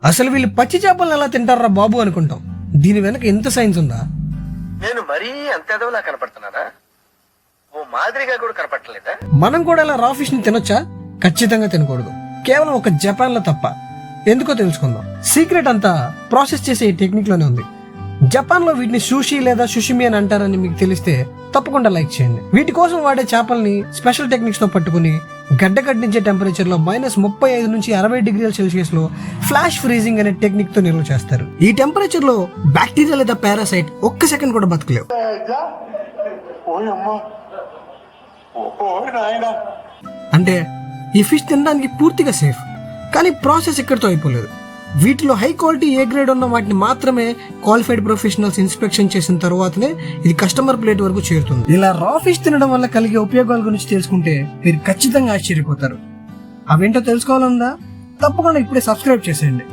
అసలు వీళ్ళు పచ్చి చేపలను ఎలా తింటారా బాబు అనుకుంటాం. దీని వెనక ఎంత సైన్స్ ఉందా? నేను మరీ అంత ఎదవలా కనపడుతున్నానా? ఓ మాదిరిగా కూడా కనపడలేదా? మనం కూడా ఇలా రా ఫిష్ ని తినొచ్చా? ఖచ్చితంగా తినకూడదు, కేవలం ఒక జపాన్ లో తప్ప. ఎందుకో తెలుసుకుందాం. సీక్రెట్ అంతా ప్రాసెస్ చేసే ఈ టెక్నిక్ లోనే ఉంది. జపాన్ లో వీటిని సూషి లేదా సుషిమి అని అంటారని మీకు తెలిస్తే తప్పకుండా లైక్ చేయండి. వీటి కోసం వాడే చేపల్ని స్పెషల్ టెక్నిక్స్ తో పట్టుకుని గడ్డకట్టించే టెంపరేచర్ లో -35 నుంచి 60 డిగ్రీల సెల్సియస్ లో ఫ్లాష్ ఫ్రీజింగ్ అనే టెక్నిక్ తో నిల్వ చేస్తారు. ఈ టెంపరేచర్ లో బ్యాక్టీరియా లేదా పారాసైట్ ఒక్క సెకండ్ కూడా బతకలేవు. అంటే ఈ ఫిష్ తినడానికి పూర్తిగా సేఫ్. కానీ ప్రాసెస్ ఇక్కడితో అయిపోలేదు. వీటిలో హై క్వాలిటీ ఏ గ్రేడ్ ఉన్న వాటిని మాత్రమే క్వాలిఫైడ్ ప్రొఫెషనల్స్ ఇన్స్పెక్షన్ చేసిన తర్వాతనే ఇది కస్టమర్ ప్లేట్ వరకు చేరుతుంది. ఇలా రా ఫిష్ తినడం వల్ల కలిగే ఉపయోగాల గురించి తెలుసుకుంటే మీరు ఖచ్చితంగా ఆశ్చర్యపోతారు. అవేంటో తెలుసుకోవాలన్నా తప్పకుండా ఇప్పుడే సబ్స్క్రైబ్ చేసేయండి.